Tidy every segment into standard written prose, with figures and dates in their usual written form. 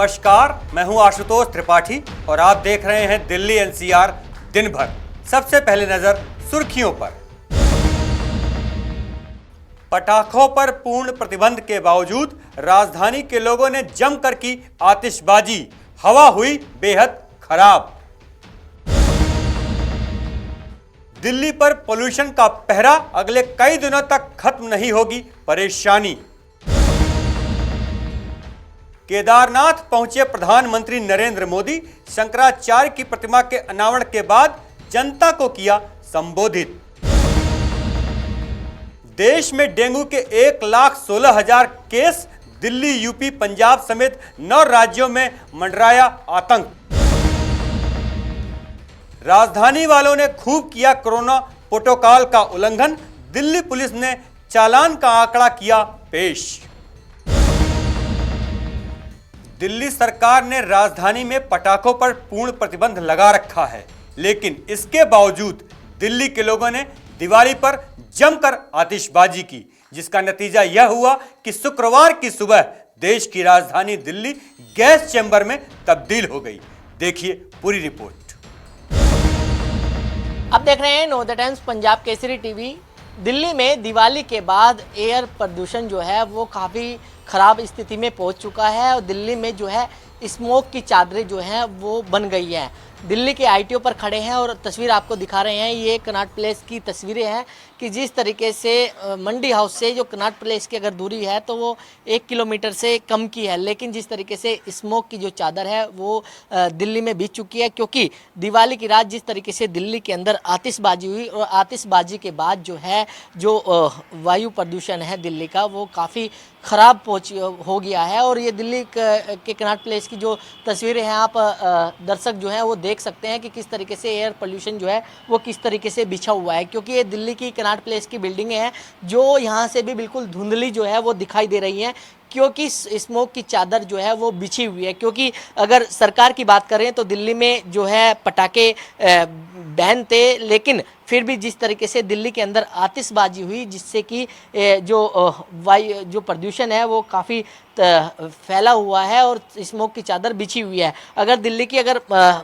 नमस्कार, मैं हूं आशुतोष त्रिपाठी और आप देख रहे हैं दिल्ली एनसीआर दिन भर। सबसे पहले नजर सुर्खियों पर। पटाखों पर पूर्ण प्रतिबंध के बावजूद राजधानी के लोगों ने जमकर की आतिशबाजी, हवा हुई बेहद खराब। दिल्ली पर पोल्यूशन का पहरा, अगले कई दिनों तक खत्म नहीं होगी परेशानी। केदारनाथ पहुंचे प्रधानमंत्री नरेंद्र मोदी, शंकराचार्य की प्रतिमा के अनावरण के बाद जनता को किया संबोधित। देश में डेंगू के 1,16,000 केस, दिल्ली, यूपी, पंजाब समेत 9 राज्यों में मंडराया आतंक। राजधानी वालों ने खूब किया कोरोना प्रोटोकॉल का उल्लंघन, दिल्ली पुलिस ने चालान का आंकड़ा किया पेश। दिल्ली सरकार ने राजधानी में पटाखों पर पूर्ण प्रतिबंध लगा रखा है, लेकिन इसके बावजूद दिल्ली के लोगों ने दिवाली पर जमकर आतिशबाजी की, जिसका नतीजा यह हुआ कि शुक्रवार की सुबह देश की राजधानी दिल्ली गैस चैंबर में तब्दील हो गई। देखिए पूरी रिपोर्ट। अब देख रहे हैं नवोदय टाइम्स पंजाब केसरी टीवी। दिल्ली में दिवाली के बाद एयर प्रदूषण जो है वो काफ़ी ख़राब स्थिति में पहुंच चुका है और दिल्ली में जो है स्मोक की चादरें जो हैं वो बन गई है। दिल्ली के आईटीओ पर खड़े हैं और तस्वीर आपको दिखा रहे हैं। ये कनॉट प्लेस की तस्वीरें हैं कि जिस तरीके से मंडी हाउस से जो कनॉट प्लेस की अगर दूरी है तो वो 1 किलोमीटर से कम की है, लेकिन जिस तरीके से स्मोक की जो चादर है वो दिल्ली में बिछ चुकी है, क्योंकि दिवाली की रात जिस तरीके से दिल्ली के अंदर आतिशबाजी हुई और आतिशबाजी के बाद जो है जो वायु प्रदूषण है दिल्ली का वो काफ़ी ख़राब हो गया है। और ये दिल्ली के कनॉट प्लेस की जो तस्वीरें हैं आप दर्शक जो हैं वो देख सकते हैं कि किस तरीके से एयर पोल्यूशन जो है वो किस तरीके से बिछा हुआ है, क्योंकि ये दिल्ली की कनॉट प्लेस की बिल्डिंगें हैं जो यहाँ से भी बिल्कुल धुंधली जो है वो दिखाई दे रही हैं, क्योंकि स्मोक की चादर जो है वो बिछी हुई है। क्योंकि अगर सरकार की बात करें तो दिल्ली में जो है पटाखे बैन थे, लेकिन फिर भी जिस तरीके से दिल्ली के अंदर आतिशबाजी हुई जिससे कि जो प्रदूषण है वो काफ़ी फैला हुआ है और स्मोक की चादर बिछी हुई है। अगर दिल्ली की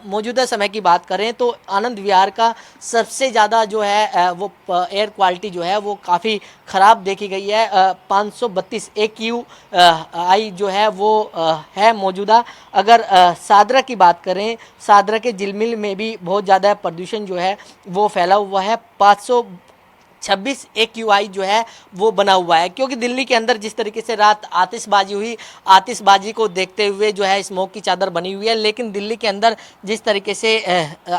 मौजूदा समय की बात करें तो आनंद विहार का सबसे ज़्यादा जो है वो एयर क्वालिटी जो है वो काफ़ी ख़राब देखी गई है। 532 AQI जो है वो है मौजूदा। अगर सादरा की बात करें, सादरा के झिलमिल में भी बहुत ज़्यादा प्रदूषण जो है वो फैला हुआ है। 526 AQI जो है वो बना हुआ है, क्योंकि दिल्ली के अंदर जिस तरीके से रात आतिशबाजी हुई, आतिशबाजी को देखते हुए जो है स्मोक की चादर बनी हुई है। लेकिन दिल्ली के अंदर जिस तरीके से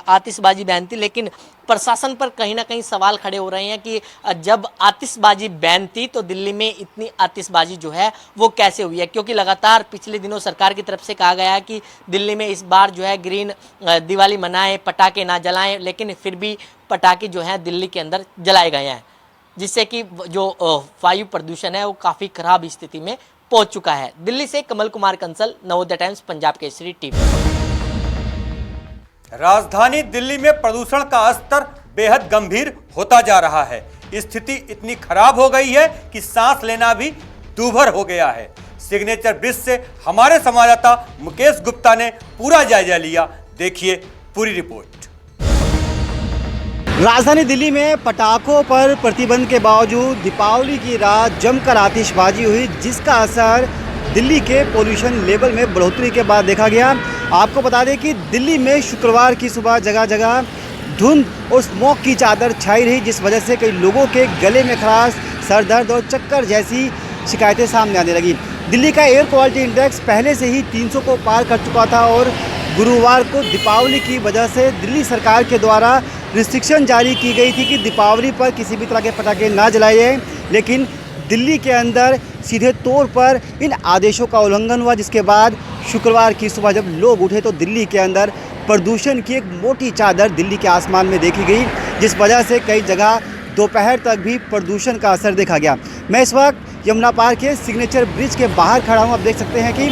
आतिशबाजी बैन थी, लेकिन प्रशासन पर कहीं ना कहीं सवाल खड़े हो रहे हैं कि जब आतिशबाजी बैन थी तो दिल्ली में इतनी आतिशबाजी जो है वो कैसे हुई है, क्योंकि लगातार पिछले दिनों सरकार की तरफ से कहा गया है कि दिल्ली में इस बार जो है ग्रीन दिवाली मनाएं, पटाखे ना जलाएं, लेकिन फिर भी पटाखे जो हैं दिल्ली के अंदर जलाए गए हैं, जिससे कि जो वायु प्रदूषण है वो काफ़ी खराब स्थिति में पहुंच चुका है। दिल्ली से कमल कुमार कंसल, नवोदय टाइम्स पंजाब केसरी टीवी। राजधानी दिल्ली में प्रदूषण का स्तर बेहद गंभीर होता जा रहा है। स्थिति इतनी खराब हो गई है कि सांस लेना भी दूभर हो गया है। सिग्नेचर ब्रिज से हमारे संवाददाता मुकेश गुप्ता ने पूरा जायजा लिया। देखिए पूरी रिपोर्ट। राजधानी दिल्ली में पटाखों पर प्रतिबंध के बावजूद दीपावली की रात जमकर आतिशबाजी हुई, जिसका असर दिल्ली के पोल्यूशन लेवल में बढ़ोतरी के बाद देखा गया। आपको बता दें कि दिल्ली में शुक्रवार की सुबह जगह जगह धुंध और स्मोक की चादर छाई रही, जिस वजह से कई लोगों के गले में खराश, सर दर्द और चक्कर जैसी शिकायतें सामने आने लगी। दिल्ली का एयर क्वालिटी इंडेक्स पहले से ही 300 को पार कर चुका था और गुरुवार को दीपावली की वजह से दिल्ली सरकार के द्वारा रिस्ट्रिक्शन जारी की गई थी कि दीपावली पर किसी भी तरह के पटाखे ना जलाए जाएं, लेकिन दिल्ली के अंदर सीधे तौर पर इन आदेशों का उल्लंघन हुआ, जिसके बाद शुक्रवार की सुबह जब लोग उठे तो दिल्ली के अंदर प्रदूषण की एक मोटी चादर दिल्ली के आसमान में देखी गई, जिस वजह से कई जगह दोपहर तक भी प्रदूषण का असर देखा गया। मैं इस वक्त यमुना पार्क के सिग्नेचर ब्रिज के बाहर खड़ा हूँ। आप देख सकते हैं कि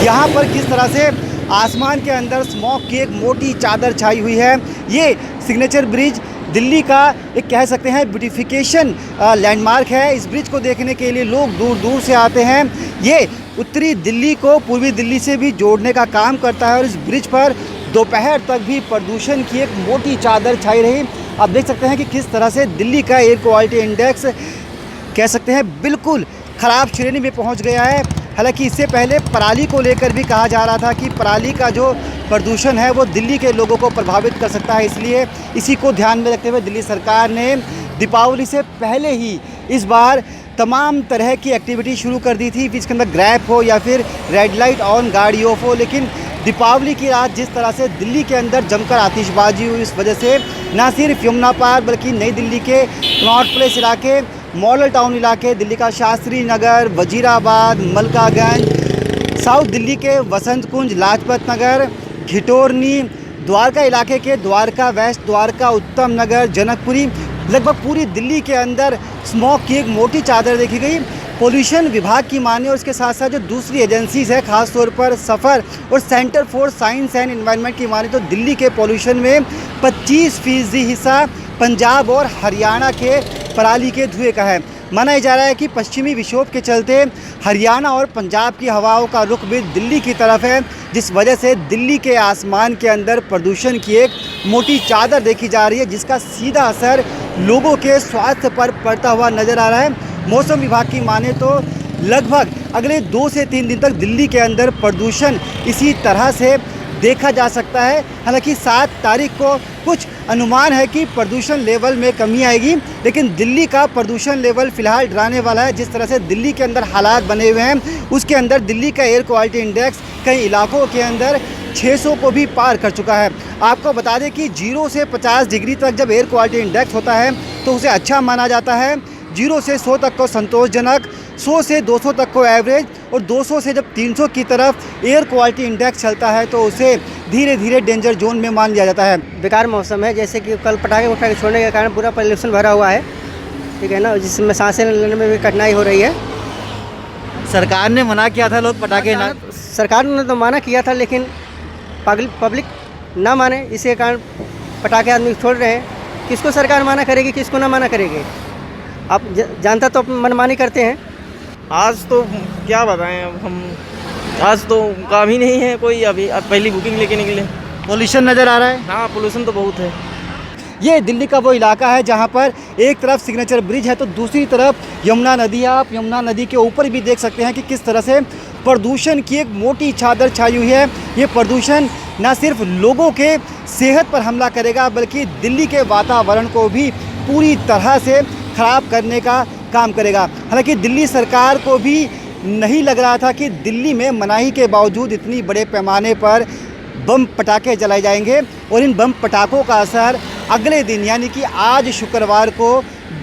यहाँ पर किस तरह से आसमान के अंदर स्मोक की एक मोटी चादर छाई हुई है। ये सिग्नेचर ब्रिज दिल्ली का एक कह सकते हैं ब्यूटिफिकेशन लैंडमार्क है। इस ब्रिज को देखने के लिए लोग दूर दूर से आते हैं। ये उत्तरी दिल्ली को पूर्वी दिल्ली से भी जोड़ने का काम करता है और इस ब्रिज पर दोपहर तक भी प्रदूषण की एक मोटी चादर छाई रही। आप देख सकते हैं कि किस तरह से दिल्ली का एयर क्वालिटी इंडेक्स कह सकते हैं बिल्कुल ख़राब श्रेणी में पहुंच गया है। हालांकि इससे पहले पराली को लेकर भी कहा जा रहा था कि पराली का जो प्रदूषण है वो दिल्ली के लोगों को प्रभावित कर सकता है, इसलिए इसी को ध्यान में रखते हुए दिल्ली सरकार ने दीपावली से पहले ही इस बार तमाम तरह की एक्टिविटी शुरू कर दी थी, इसके अंदर ग्रैप हो या फिर रेड लाइट ऑन गाड़ी ऑफ हो। लेकिन दीपावली की रात जिस तरह से दिल्ली के अंदर जमकर आतिशबाजी हुई, इस वजह से ना सिर्फ यमुना पार्क बल्कि नई दिल्ली के नॉर्थ प्लेस इलाके, मॉडल टाउन इलाके, दिल्ली का शास्त्री नगर, वजीराबाद, मलकागंज, साउथ दिल्ली के वसंत कुंज, लाजपत नगर, घिटोरनी, द्वारका इलाके के द्वारका वेस्ट, द्वारका उत्तम नगर, जनकपुरी, लगभग पूरी दिल्ली के अंदर स्मॉग की एक मोटी चादर देखी गई। पोल्यूशन विभाग की माने और इसके साथ साथ जो दूसरी एजेंसीज है, खासतौर पर सफ़र और centre for science and environment की माने तो दिल्ली के पोल्यूशन में 25% हिस्सा पंजाब और हरियाणा के पराली के धुएं का है। माना जा रहा है कि पश्चिमी विक्षोभ के चलते हरियाणा और पंजाब की हवाओं का रुख भी दिल्ली की तरफ है, जिस वजह से दिल्ली के आसमान के अंदर प्रदूषण की एक मोटी चादर देखी जा रही है, जिसका सीधा असर लोगों के स्वास्थ्य पर पड़ता हुआ नजर आ रहा है। मौसम विभाग की माने तो लगभग अगले 2 से 3 दिन तक दिल्ली के अंदर प्रदूषण इसी तरह से देखा जा सकता है। हालांकि 7 तारीख को कुछ अनुमान है कि प्रदूषण लेवल में कमी आएगी, लेकिन दिल्ली का प्रदूषण लेवल फिलहाल डराने वाला है। जिस तरह से दिल्ली के अंदर हालात बने हुए हैं, उसके अंदर दिल्ली का एयर क्वालिटी इंडेक्स कई इलाकों के अंदर 600 को भी पार कर चुका है। आपको बता दें कि 0 से 50 डिग्री तक जब एयर क्वालिटी इंडेक्स होता है तो उसे अच्छा माना जाता है, 0 से 100 तक को संतोषजनक, 100 से 200 तक को एवरेज और 200 से जब 300 की तरफ एयर क्वालिटी इंडेक्स चलता है तो उसे धीरे धीरे डेंजर जोन में मान लिया जाता है। बेकार मौसम है, जैसे कि कल पटाखे छोड़ने के कारण पूरा पोल्यूशन भरा हुआ है, ठीक है ना, जिसमें सांसें लेने में भी कठिनाई हो रही है। सरकार ने मना किया था लोग पटाखे ना, सरकार ने तो मना किया था, लेकिन पब्लिक ना माने, इसी कारण पटाखे आदमी छोड़ रहे हैं। किसको सरकार मना करेगी, किसको ना मना करेगी? आप जानता तो मनमानी करते हैं। आज तो क्या बताएं अब हम, आज तो काम ही नहीं है कोई, अभी अब पहली बुकिंग लेके निकले। पोल्यूशन नज़र आ रहा है। हाँ, पोल्यूशन तो बहुत है। ये दिल्ली का वो इलाका है जहाँ पर एक तरफ सिग्नेचर ब्रिज है तो दूसरी तरफ यमुना नदी है। आप यमुना नदी के ऊपर भी देख सकते हैं कि किस तरह से प्रदूषण की एक मोटी चादर छाई हुई है। ये प्रदूषण न सिर्फ लोगों के सेहत पर हमला करेगा बल्कि दिल्ली के वातावरण को भी पूरी तरह से ख़राब करने का काम करेगा। हालांकि दिल्ली सरकार को भी नहीं लग रहा था कि दिल्ली में मनाही के बावजूद इतनी बड़े पैमाने पर बम पटाखे जलाए जाएंगे और इन बम पटाखों का असर अगले दिन यानी कि आज शुक्रवार को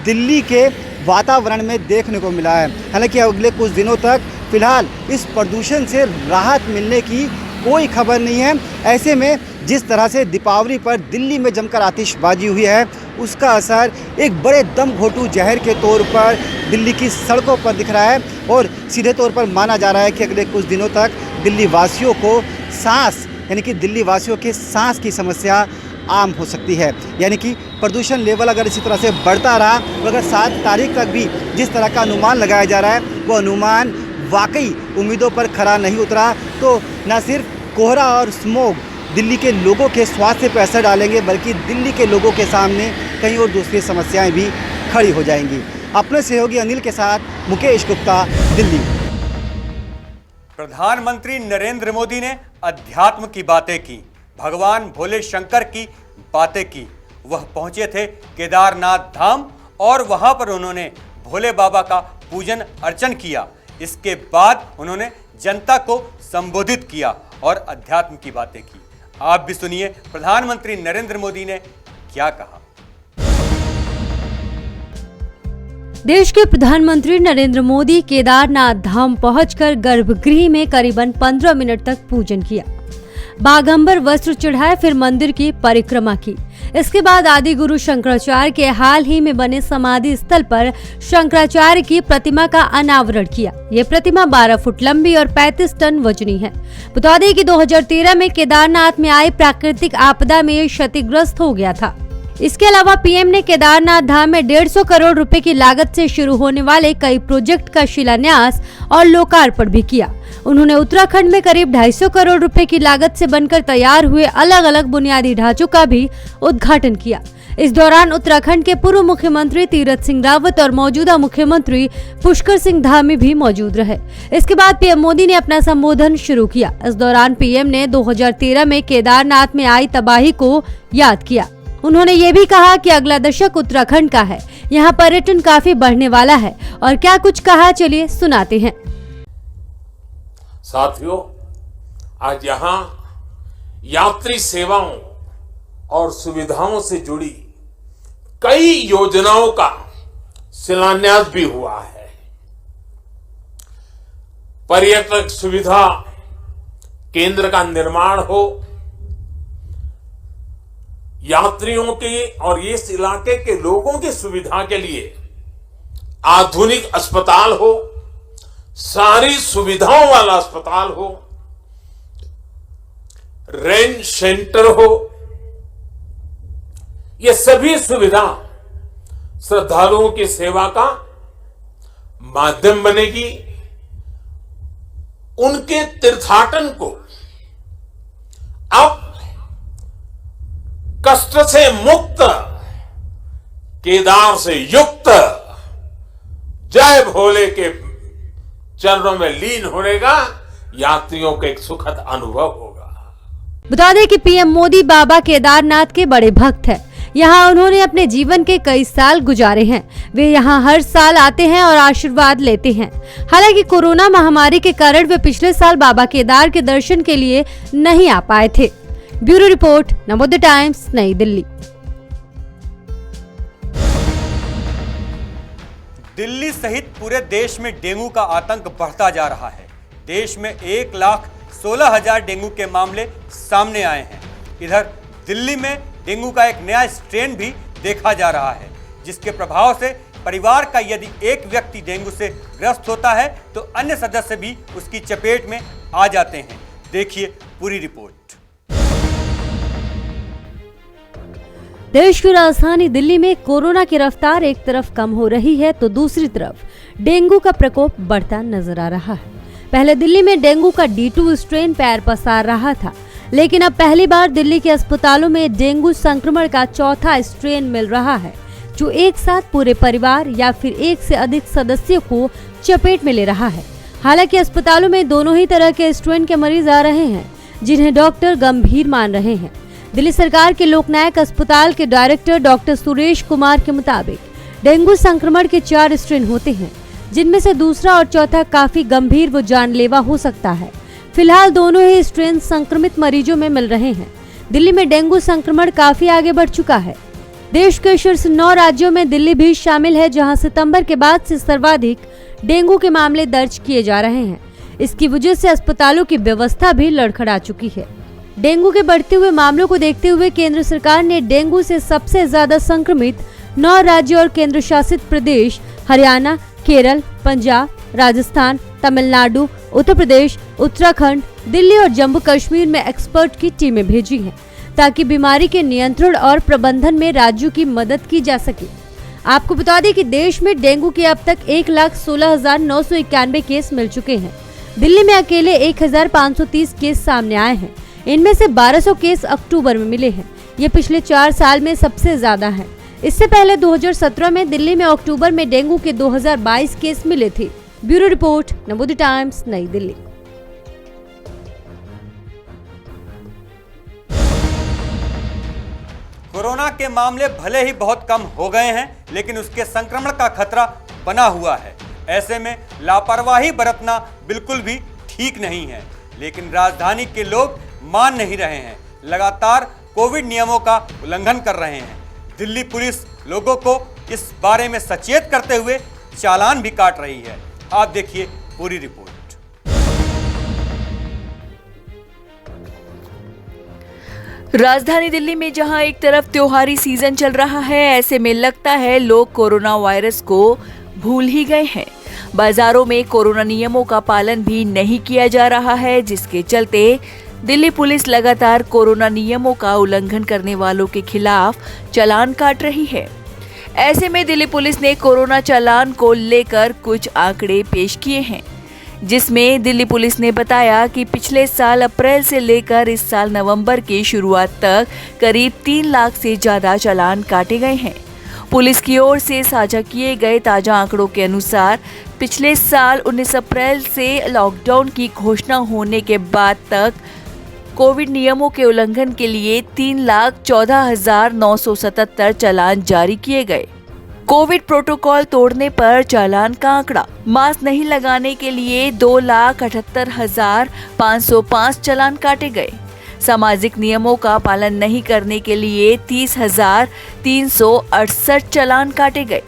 दिल्ली के वातावरण में देखने को मिला है। हालांकि अगले कुछ दिनों तक फिलहाल इस प्रदूषण से राहत मिलने की कोई खबर नहीं है। ऐसे में जिस तरह से दीपावली पर दिल्ली में जमकर आतिशबाजी हुई है उसका असर एक बड़े दम घोटू जहर के तौर पर दिल्ली की सड़कों पर दिख रहा है और सीधे तौर पर माना जा रहा है कि अगले कुछ दिनों तक दिल्ली वासियों को सांस यानी कि दिल्ली वासियों के सांस की समस्या आम हो सकती है। यानी कि प्रदूषण लेवल अगर इसी तरह से बढ़ता रहा तो अगर 7 तारीख तक भी जिस तरह का अनुमान लगाया जा रहा है वो अनुमान वाकई उम्मीदों पर खरा नहीं उतरा तो न सिर्फ कोहरा और स्मोग दिल्ली के लोगों के स्वास्थ्य पर असर डालेंगे बल्कि दिल्ली के लोगों के सामने कई और दूसरी समस्याएं भी खड़ी हो जाएंगी। अपने सहयोगी अनिल के साथ मुकेश गुप्ता, दिल्ली। प्रधानमंत्री नरेंद्र मोदी ने अध्यात्म की बातें की, भगवान भोले शंकर की बातें की। वह पहुंचे थे केदारनाथ धाम और वहां पर उन्होंने भोले बाबा का पूजन अर्चन किया। इसके बाद उन्होंने जनता को संबोधित किया और अध्यात्म की बातें की। आप भी सुनिए प्रधानमंत्री नरेंद्र मोदी ने क्या कहा। देश के प्रधानमंत्री नरेंद्र मोदी केदारनाथ धाम पहुंचकर गर्भगृह में करीबन 15 मिनट तक पूजन किया, बागंबर वस्त्र चढ़ाए, फिर मंदिर की परिक्रमा की। इसके बाद आदि गुरु शंकराचार्य के हाल ही में बने समाधि स्थल पर शंकराचार्य की प्रतिमा का अनावरण किया। ये प्रतिमा 12 फुट लंबी और 35 टन वजनी है। बता दें कि 2013 में केदारनाथ में आई प्राकृतिक आपदा में क्षतिग्रस्त हो गया था। इसके अलावा पीएम ने केदारनाथ धाम में 150 करोड़ रुपए की लागत से शुरू होने वाले कई प्रोजेक्ट का शिलान्यास और लोकार्पण भी किया। उन्होंने उत्तराखंड में करीब 250 करोड़ रुपए की लागत से बनकर तैयार हुए अलग अलग बुनियादी ढांचों का भी उद्घाटन किया। इस दौरान उत्तराखंड के पूर्व मुख्यमंत्री तीरथ सिंह रावत और मौजूदा मुख्यमंत्री पुष्कर सिंह धामी भी मौजूद रहे। इसके बाद पीएम मोदी ने अपना संबोधन शुरू किया। इस दौरान पीएम ने 2013 में केदारनाथ में आई तबाही को याद किया। उन्होंने ये भी कहा कि अगला दशक उत्तराखंड का है, यहाँ पर्यटन काफी बढ़ने वाला है। और क्या कुछ कहा, चलिए सुनाते हैं। साथियों, आज यहाँ यात्री सेवाओं और सुविधाओं से जुड़ी कई योजनाओं का शिलान्यास भी हुआ है। पर्यटक सुविधा केंद्र का निर्माण हो, यात्रियों के और इस इलाके के लोगों की सुविधा के लिए आधुनिक अस्पताल हो, सारी सुविधाओं वाला अस्पताल हो, रेंज सेंटर हो, ये सभी सुविधा श्रद्धालुओं की सेवा का माध्यम बनेगी। उनके तीर्थाटन को अब कष्ट से मुक्त, केदार से युक्त, जय भोले के चरणों में लीन होने का यात्रियों को एक सुखद अनुभव होगा। बता दें कि पीएम मोदी बाबा केदारनाथ के बड़े भक्त हैं। यहाँ उन्होंने अपने जीवन के कई साल गुजारे हैं। वे यहाँ हर साल आते हैं और आशीर्वाद लेते हैं। हालांकि कोरोना महामारी के कारण वे पिछले साल बाबा केदार के दर्शन के लिए नहीं आ पाए थे। ब्यूरो रिपोर्ट, नवोदय टाइम्स, नई दिल्ली। दिल्ली सहित पूरे देश में डेंगू का आतंक बढ़ता जा रहा है। देश में 1,16,000 डेंगू के मामले सामने आए हैं। इधर दिल्ली में डेंगू का एक नया स्ट्रेन भी देखा जा रहा है, जिसके प्रभाव से परिवार का यदि एक व्यक्ति डेंगू से ग्रस्त होता है तो अन्य सदस्य भी उसकी चपेट में आ जाते हैं। देखिए पूरी रिपोर्ट। देश की राजधानी दिल्ली में कोरोना की रफ्तार एक तरफ कम हो रही है तो दूसरी तरफ डेंगू का प्रकोप बढ़ता नजर आ रहा है। पहले दिल्ली में डेंगू का D2 स्ट्रेन पैर पसार रहा था, लेकिन अब पहली बार दिल्ली के अस्पतालों में डेंगू संक्रमण का चौथा स्ट्रेन मिल रहा है, जो एक साथ पूरे परिवार या फिर एक से अधिक सदस्यों को चपेट में ले रहा है। हालांकि अस्पतालों में दोनों ही तरह के स्ट्रेन के मरीज आ रहे हैं, जिन्हें डॉक्टर गंभीर मान रहे हैं। दिल्ली सरकार के लोकनायक अस्पताल के डायरेक्टर डॉक्टर सुरेश कुमार के मुताबिक डेंगू संक्रमण के 4 स्ट्रेन होते हैं, जिनमें से दूसरा और चौथा काफी गंभीर व जानलेवा हो सकता है। फिलहाल दोनों ही स्ट्रेन संक्रमित मरीजों में मिल रहे हैं। दिल्ली में डेंगू संक्रमण काफी आगे बढ़ चुका है। देश के शीर्ष 9 राज्यों में दिल्ली भी शामिल है, जहां सितंबर के बाद से सर्वाधिक डेंगू के मामले दर्ज किए जा रहे हैं। इसकी वजह से अस्पतालों की व्यवस्था भी लड़खड़ा चुकी है। डेंगू के बढ़ते हुए मामलों को देखते हुए केंद्र सरकार ने डेंगू से सबसे ज्यादा संक्रमित 9 राज्यों और केंद्र शासित प्रदेश हरियाणा, केरल, पंजाब, राजस्थान, तमिलनाडु, उत्तर प्रदेश, उत्तराखंड, दिल्ली और जम्मू कश्मीर में एक्सपर्ट की टीमें भेजी हैं, ताकि बीमारी के नियंत्रण और प्रबंधन में राज्यों की मदद की जा सके। आपको बता दें कि देश में डेंगू के अब तक 1,16,991 केस मिल चुके हैं। दिल्ली में अकेले 1,530 केस सामने आए हैं। इनमें से 1,200 केस अक्टूबर में मिले हैं। ये पिछले 4 साल में सबसे ज्यादा है। इससे पहले 2017 में दिल्ली में अक्टूबर में डेंगू के 2022 केस मिले थे। ब्यूरो रिपोर्ट, नवोदय टाइम्स, नई दिल्ली। कोरोना के मामले भले ही बहुत कम हो गए हैं, लेकिन उसके संक्रमण का खतरा बना हुआ है। ऐसे में लापरवाही बरतना बिल्कुल भी ठीक नहीं है। लेकिन राजधानी के लोग मान नहीं रहे हैं, लगातार कोविड नियमों का उल्लंघन कर रहे हैं। दिल्ली पुलिस लोगों को इस बारे में सचेत करते हुए चालान भी काट रही है। आप देखिए पूरी रिपोर्ट। राजधानी दिल्ली में जहां एक तरफ त्योहारी सीजन चल रहा है, ऐसे में लगता है लोग कोरोना वायरस को भूल ही गए हैं। बाजारों में कोरोना नियमों का पालन भी नहीं किया जा रहा है, जिसके चलते दिल्ली पुलिस लगातार कोरोना नियमों का उल्लंघन करने वालों के खिलाफ चालान काट रही है। ऐसे में दिल्ली पुलिस ने कोरोना चालान को लेकर कुछ आंकड़े पेश किए हैं। जिसमें दिल्ली पुलिस ने बताया कि पिछले साल अप्रैल से लेकर इस साल नवंबर की शुरुआत तक करीब 3 लाख से ज्यादा चालान काटे गए हैं। पुलिस की ओर से साझा किए गए ताजा आंकड़ों के अनुसार पिछले साल 19 अप्रैल से लॉकडाउन की घोषणा होने के बाद तक कोविड नियमों के उल्लंघन के लिए 3,14,977 चालान जारी किए गए। कोविड प्रोटोकॉल तोड़ने पर चालान का आंकड़ा, मास्क नहीं लगाने के लिए 2,78,505 चालान काटे गए। सामाजिक नियमों का पालन नहीं करने के लिए 30,368 चालान काटे गए।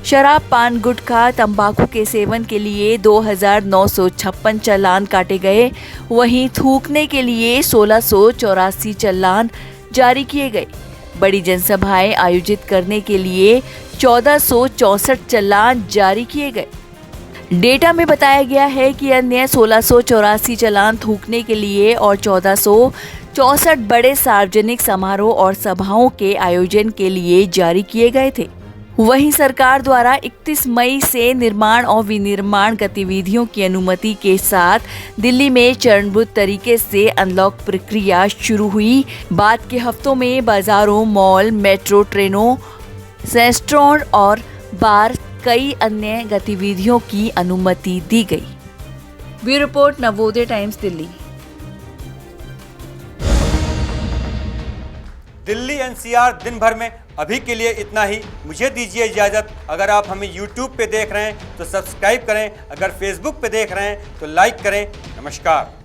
शराब, पान, गुटखा, तंबाकू के सेवन के लिए 2,956 चालान काटे गए। वहीं थूकने के लिए 1,684 चालान जारी किए गए। बड़ी जनसभाएं आयोजित करने के लिए 1,464 चालान जारी किए गए। डेटा में बताया गया है कि अन्य 1,684 चालान थूकने के लिए और 1,464 बड़े सार्वजनिक समारोह और सभाओं के आयोजन के लिए जारी किए गए थे। वहीं सरकार द्वारा 31 मई से निर्माण और विनिर्माण गतिविधियों की अनुमति के साथ दिल्ली में चरणबद्ध तरीके से अनलॉक प्रक्रिया शुरू हुई। बाद के हफ्तों में बाजारों, मॉल, मेट्रो ट्रेनों, रेस्टोरेंट और बार, कई अन्य गतिविधियों की अनुमति दी गई। Bureau report, Navodaya times, Delhi. Delhi NCR दिन भर में अभी के लिए इतना ही। मुझे दीजिए इजाज़त। अगर आप हमें YouTube पे देख रहे हैं तो सब्सक्राइब करें, अगर Facebook पे देख रहे हैं तो लाइक करें। नमस्कार।